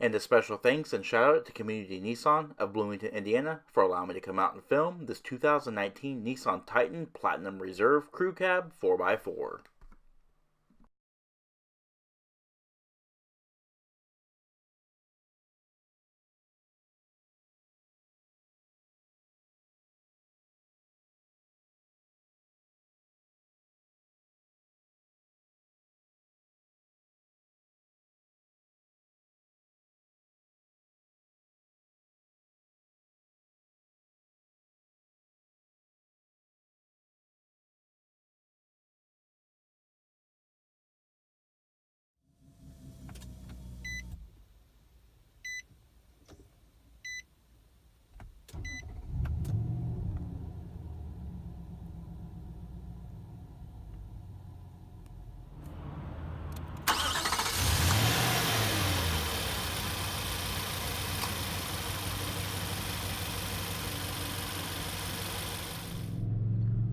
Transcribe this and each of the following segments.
And a special thanks and shout out to Community Nissan of Bloomington, Indiana for allowing me to come out and film this 2019 Nissan Titan Platinum Reserve Crew Cab 4x4.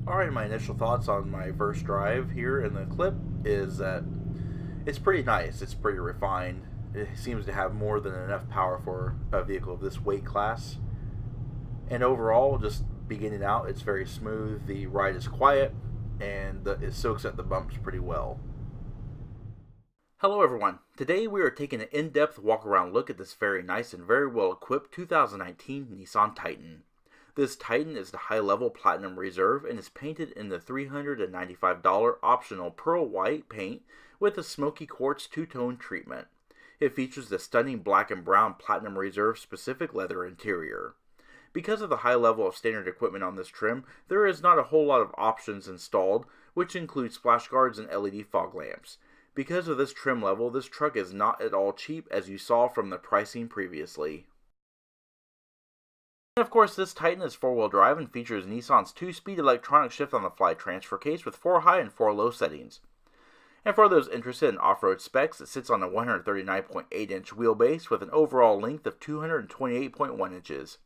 Alright, my initial thoughts on my first drive here in the clip is that it's pretty nice, it's pretty refined. It seems to have more than enough power for a vehicle of this weight class. And overall, just beginning out, it's very smooth, the ride is quiet, and it soaks up the bumps pretty well. Hello everyone, today we are taking an in-depth walk-around look at this very nice and very well equipped 2019 Nissan Titan. This Titan is the high-level Platinum Reserve and is painted in the $395 optional pearl white paint with a Smoky Quartz two-tone treatment. It features the stunning black and brown Platinum Reserve specific leather interior. Because of the high level of standard equipment on this trim, there is not a whole lot of options installed, which include splash guards and LED fog lamps. Because of this trim level, this truck is not at all cheap, as you saw from the pricing previously. And of course, this Titan is 4-wheel drive and features Nissan's 2-speed electronic shift-on-the-fly transfer case with 4 high and 4 low settings. And for those interested in off-road specs, it sits on a 139.8-inch wheelbase with an overall length of 228.1 inches.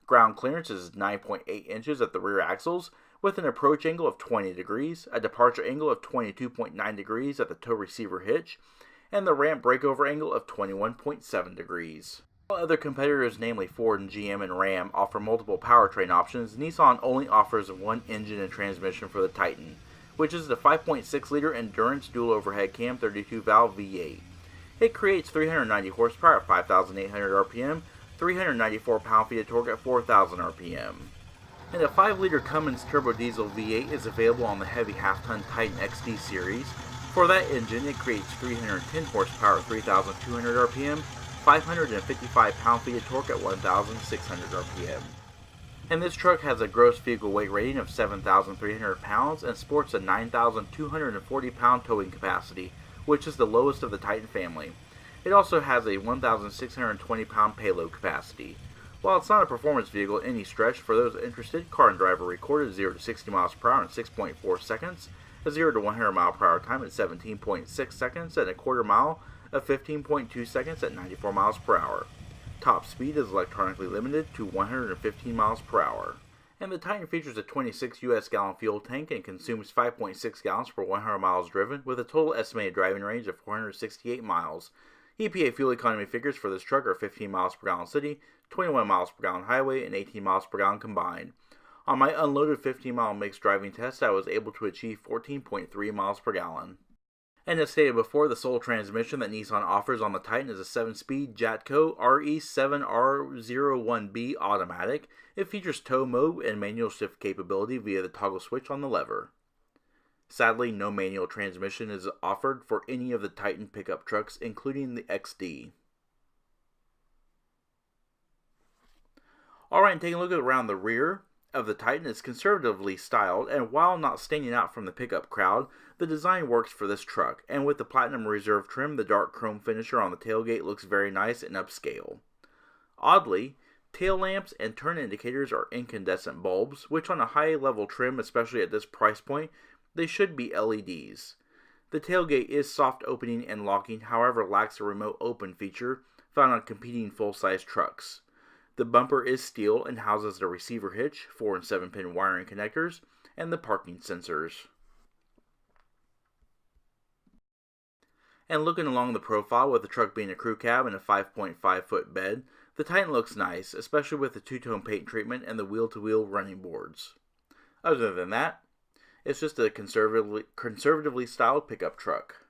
Ground clearance is 9.8 inches at the rear axles, with an approach angle of 20 degrees, a departure angle of 22.9 degrees at the tow receiver hitch, and the ramp breakover angle of 21.7 degrees. While other competitors, namely Ford and GM and Ram, offer multiple powertrain options, Nissan only offers one engine and transmission for the Titan, which is the 5.6-liter Endurance dual overhead cam 32-valve V8. It creates 390 horsepower at 5,800 RPM, 394 pound-feet of torque at 4,000 RPM. And a 5-liter Cummins turbo diesel V8 is available on the heavy half-ton Titan XD series. For that engine, it creates 310 horsepower at 3,200 RPM, 555 pound-feet of torque at 1,600 RPM. And this truck has a gross vehicle weight rating of 7,300 pounds and sports a 9,240 pound towing capacity, which is the lowest of the Titan family. It also has a 1,620 pound payload capacity. While it's not a performance vehicle in any stretch, for those interested, Car and Driver recorded 0 to 60 miles per hour in 6.4 seconds, a 0 to 100 mile per hour time at 17.6 seconds, and a quarter mile of 15.2 seconds at 94 miles per hour. Top speed is electronically limited to 115 miles per hour. And the Titan features a 26 US gallon fuel tank and consumes 5.6 gallons per 100 miles driven, with a total estimated driving range of 468 miles. EPA fuel economy figures for this truck are 15 miles per gallon city, 21 miles per gallon highway, and 18 miles per gallon combined. On my unloaded 15-mile mixed driving test, I was able to achieve 14.3 miles per gallon. And as stated before, the sole transmission that Nissan offers on the Titan is a 7-speed Jatco RE7R01B automatic. It features tow mode and manual shift capability via the toggle switch on the lever. Sadly, no manual transmission is offered for any of the Titan pickup trucks, including the XD. Alright, taking a look around the rear of the Titan, is conservatively styled, and while not standing out from the pickup crowd, the design works for this truck, and with the Platinum Reserve trim, the dark chrome finisher on the tailgate looks very nice and upscale. Oddly, tail lamps and turn indicators are incandescent bulbs, which on a high-level trim, especially at this price point, they should be LEDs. The tailgate is soft opening and locking, however lacks a remote open feature found on competing full-size trucks. The bumper is steel and houses the receiver hitch, 4 and 7-pin wiring connectors, and the parking sensors. And looking along the profile, with the truck being a crew cab and a 5.5-foot bed, the Titan looks nice, especially with the two-tone paint treatment and the wheel-to-wheel running boards. Other than that, it's just a conservatively styled pickup truck.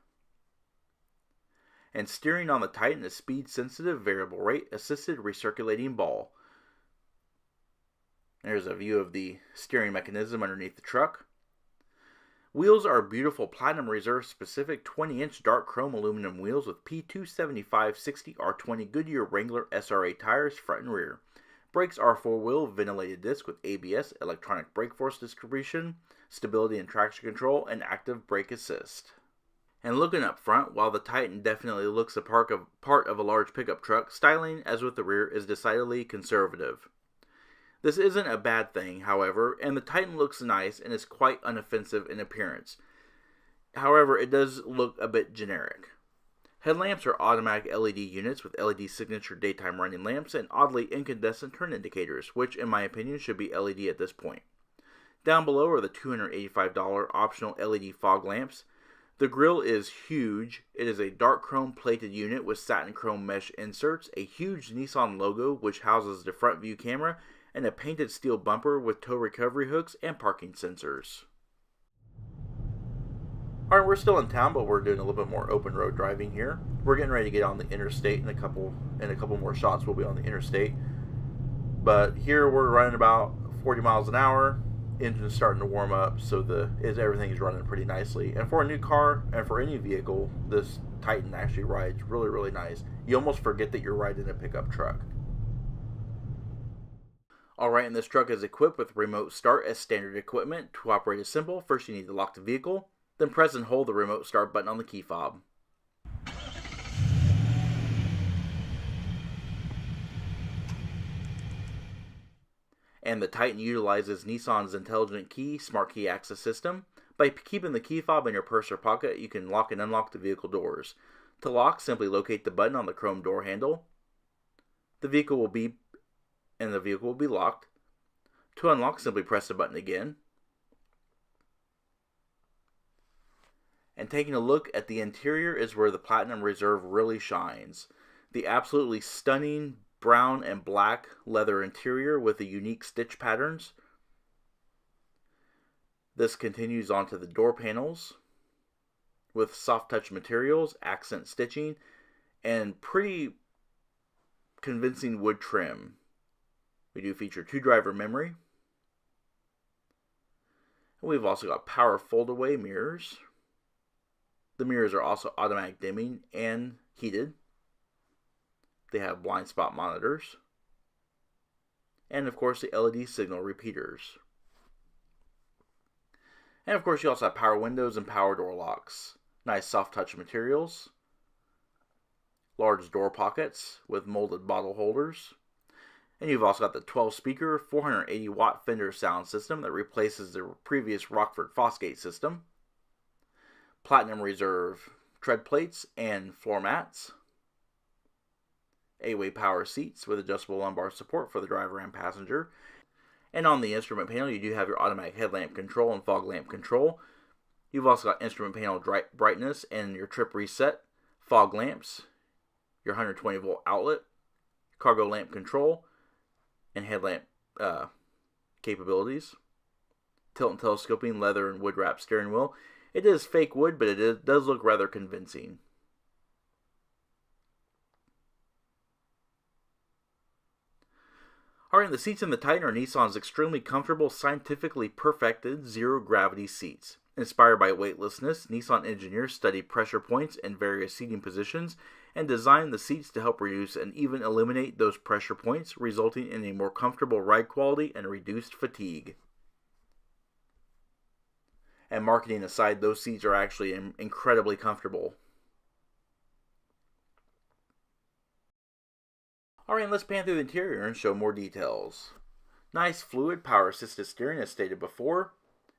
And steering on the Titan is speed-sensitive variable rate assisted recirculating ball. There's a view of the steering mechanism underneath the truck. Wheels are beautiful Platinum Reserve specific 20-inch dark chrome aluminum wheels with P275/60R20 Goodyear Wrangler SRA tires front and rear. Brakes are 4-wheel ventilated disc with ABS, electronic brake force distribution, stability and traction control, and active brake assist. And looking up front, while the Titan definitely looks a part of a large pickup truck, styling, as with the rear, is decidedly conservative. This isn't a bad thing, however, and the Titan looks nice and is quite unoffensive in appearance. However, it does look a bit generic. Headlamps are automatic LED units with LED signature daytime running lamps and oddly incandescent turn indicators, which in my opinion should be LED at this point. Down below are the $285 optional LED fog lamps. The grille is huge. It is a dark chrome plated unit with satin chrome mesh inserts, a huge Nissan logo which houses the front view camera, and a painted steel bumper with tow recovery hooks and parking sensors. Alright, we're still in town, but we're doing a little bit more open road driving here. We're getting ready to get on the interstate in a couple more shots. We'll be on the interstate. But here we're running about 40 miles an hour. Engine's starting to warm up, so everything is running pretty nicely. And for a new car and for any vehicle, this Titan actually rides really, really nice. You almost forget that you're riding a pickup truck. Alright, and this truck is equipped with remote start as standard equipment. To operate is simple. First you need to lock the vehicle, then press and hold the remote start button on the key fob. And the Titan utilizes Nissan's intelligent key, smart key access system. By keeping the key fob in your purse or pocket, you can lock and unlock the vehicle doors. To lock, simply locate the button on the chrome door handle. The vehicle will beep and the vehicle will be locked. To unlock, simply press the button again. And taking a look at the interior is where the Platinum Reserve really shines. The absolutely stunning brown and black leather interior with the unique stitch patterns. This continues onto the door panels with soft touch materials, accent stitching, and pretty convincing wood trim. We do feature 2-driver memory. And we've also got power fold-away mirrors. The mirrors are also automatic dimming and heated. They have blind spot monitors. And of course the LED signal repeaters. And of course you also have power windows and power door locks. Nice soft touch materials. Large door pockets with molded bottle holders. And you've also got the 12-speaker, 480-watt Fender sound system that replaces the previous Rockford Fosgate system. Platinum Reserve tread plates and floor mats. 8-way power seats with adjustable lumbar support for the driver and passenger. And on the instrument panel, you do have your automatic headlamp control and fog lamp control. You've also got instrument panel brightness and your trip reset, fog lamps, your 120-volt outlet, cargo lamp control, and headlamp capabilities. Tilt and telescoping leather and wood wrap steering wheel. It is fake wood, but it does look rather convincing. Alright, the seats in the Titan are Nissan's extremely comfortable, scientifically perfected zero-gravity seats. Inspired by weightlessness, Nissan engineers studied pressure points in various seating positions and designed the seats to help reduce and even eliminate those pressure points, resulting in a more comfortable ride quality and reduced fatigue. And marketing aside, those seats are actually incredibly comfortable. Alright, let's pan through the interior and show more details. Nice fluid power assisted steering as stated before.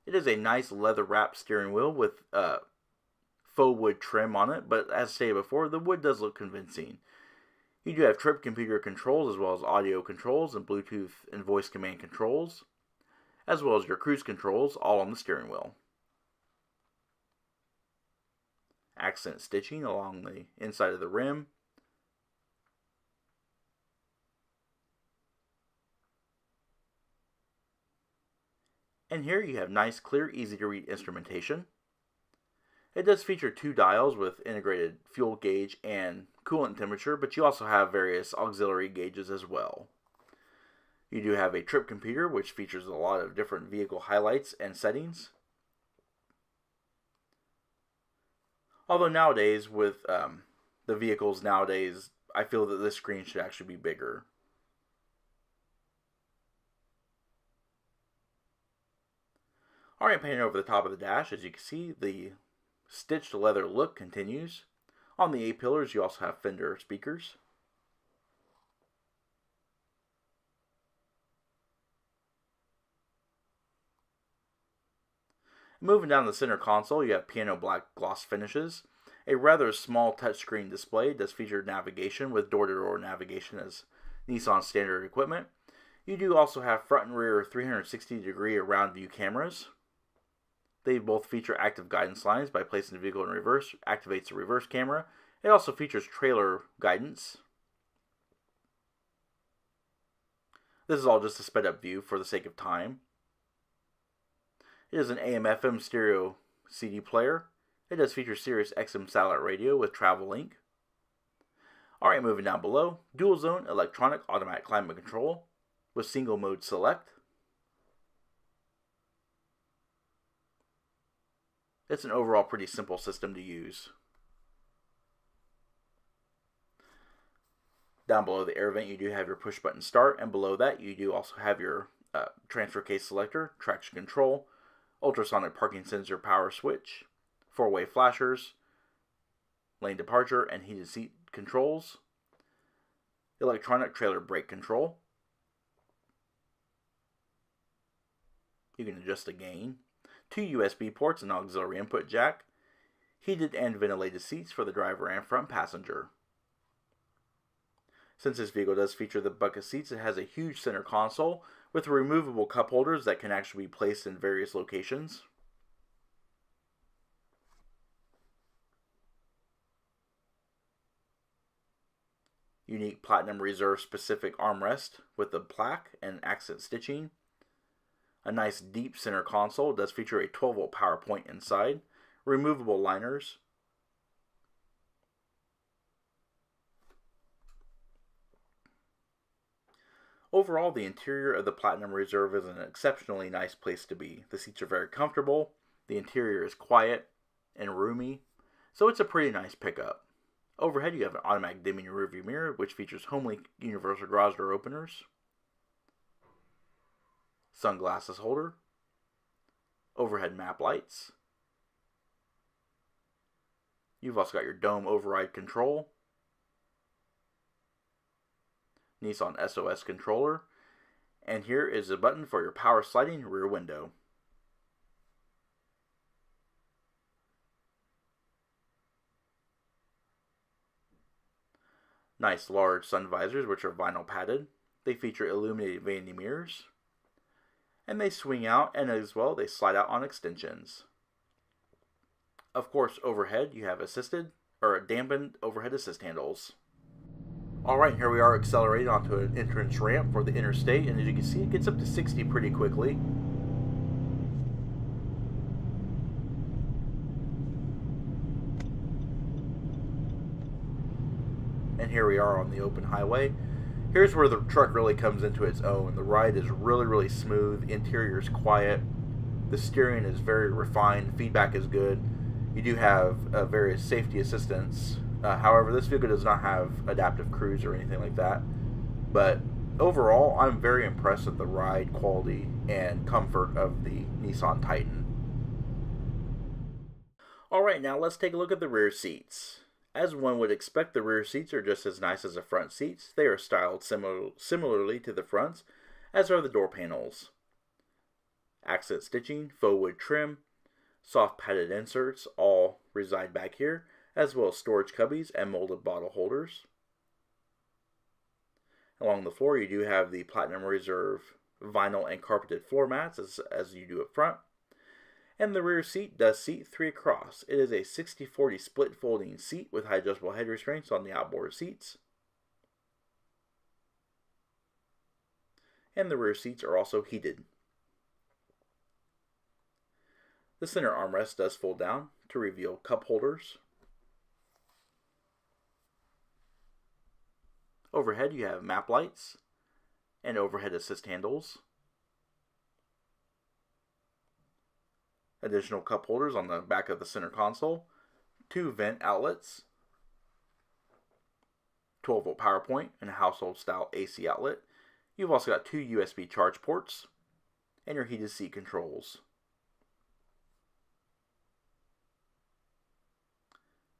It is a nice leather wrapped steering wheel with faux wood trim on it, but as stated before, the wood does look convincing. You do have trip computer controls as well as audio controls and Bluetooth and voice command controls, as well as your cruise controls all on the steering wheel. accent stitching along the inside of the rim. And here you have nice, clear, easy to read instrumentation. It does feature 2 dials with integrated fuel gauge and coolant temperature, but you also have various auxiliary gauges as well. You do have a trip computer, which features a lot of different vehicle highlights and settings. Although nowadays, with the vehicles nowadays, I feel that this screen should actually be bigger. Alright, painting over the top of the dash, as you can see, the stitched leather look continues. On the A-pillars, you also have Fender speakers. Moving down the center console, you have piano black gloss finishes. A rather small touchscreen display does feature navigation with door-to-door navigation as Nissan standard equipment. You do also have front and rear 360-degree around view cameras. They both feature active guidance lines. By placing the vehicle in reverse, activates the reverse camera. It also features trailer guidance. This is all just a sped up view for the sake of time. It is an AM/FM stereo CD player. It does feature Sirius XM satellite radio with travel link. Alright, moving down below, dual zone electronic automatic climate control with single mode select. It's an overall pretty simple system to use. Down below the air vent, you do have your push button start, and below that you do also have your transfer case selector, traction control, ultrasonic parking sensor power switch, 4-way flashers, lane departure and heated seat controls, electronic trailer brake control. You can adjust the gain. 2 USB ports and auxiliary input jack. Heated and ventilated seats for the driver and front passenger. Since this vehicle does feature the bucket seats, it has a huge center console with removable cup holders that can actually be placed in various locations. Unique Platinum Reserve specific armrest with the plaque and accent stitching. A nice deep center console. It does feature a 12-volt power point inside. Removable liners. Overall, the interior of the Platinum Reserve is an exceptionally nice place to be. The seats are very comfortable, the interior is quiet and roomy, so it's a pretty nice pickup. Overhead, you have an automatic dimming rearview mirror, which features HomeLink universal garage door openers, sunglasses holder, overhead map lights. You've also got your dome override control, Nissan SOS controller, and here is a button for your power sliding rear window. Nice large sun visors, which are vinyl padded. They feature illuminated vanity mirrors, and they swing out, and as well they slide out on extensions. Of course, overhead you have assisted or dampened overhead assist handles. Alright, here we are accelerating onto an entrance ramp for the interstate, and as you can see, it gets up to 60 pretty quickly. And here we are on the open highway. Here's where the truck really comes into its own. The ride is really smooth, the interior is quiet, the steering is very refined, feedback is good. You do have various safety assistance. However, this vehicle does not have adaptive cruise or anything like that. But overall, I'm very impressed with the ride quality and comfort of the Nissan Titan. Alright, now let's take a look at the rear seats. As one would expect, the rear seats are just as nice as the front seats. They are styled similarly to the fronts, as are the door panels. Accent stitching, faux wood trim, soft padded inserts all reside back here, as well as storage cubbies and molded bottle holders. Along the floor, you do have the Platinum Reserve vinyl and carpeted floor mats as you do up front. And the rear seat does seat 3 across. It is a 60/40 split folding seat with high adjustable head restraints on the outboard seats. And the rear seats are also heated. The center armrest does fold down to reveal cup holders. Overhead you have map lights and overhead assist handles. Additional cup holders on the back of the center console. 2 vent outlets. 12-volt power point and a household style AC outlet. You've also got 2 USB charge ports and your heated seat controls.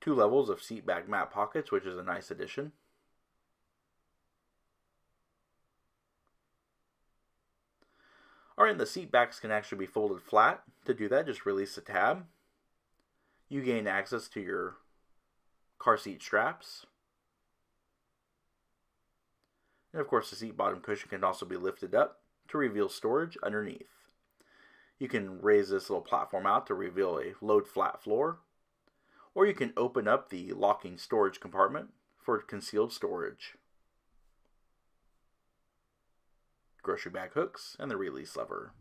2 levels of seat back mat pockets, which is a nice addition. Alright, the seat backs can actually be folded flat. To do that, just release the tab. You gain access to your car seat straps. And of course, the seat bottom cushion can also be lifted up to reveal storage underneath. You can raise this little platform out to reveal a load flat floor. Or you can open up the locking storage compartment for concealed storage. Grocery bag hooks and the release lever.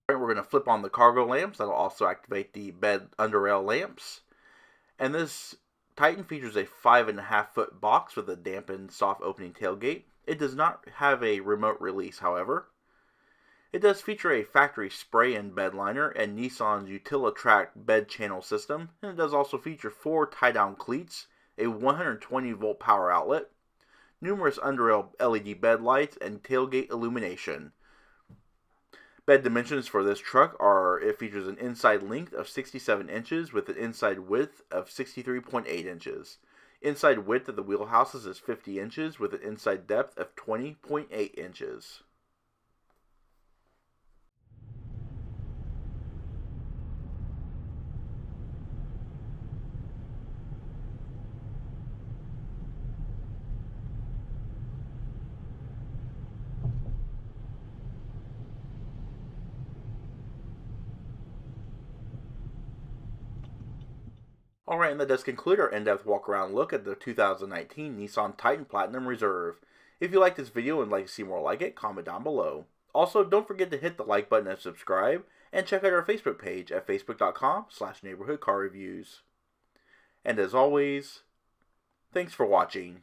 We're going to flip on the cargo lamps. That'll also activate the bed underrail lamps. And this Titan features a 5.5-foot box with a dampened, soft opening tailgate. It does not have a remote release, however. It does feature a factory spray-in bed liner and Nissan's Utilitrack bed channel system. And it does also feature 4 tie-down cleats, a 120-volt power outlet, numerous underrail LED bed lights, and tailgate illumination. Bed dimensions for this truck are, it features an inside length of 67 inches with an inside width of 63.8 inches. Inside width of the wheelhouses is 50 inches with an inside depth of 20.8 inches. Alright, and that does conclude our in-depth walk-around look at the 2019 Nissan Titan Platinum Reserve. If you like this video and would like to see more like it, comment down below. Also, don't forget to hit the like button and subscribe, and check out our Facebook page at facebook.com/neighborhoodcarreviews. And as always, thanks for watching.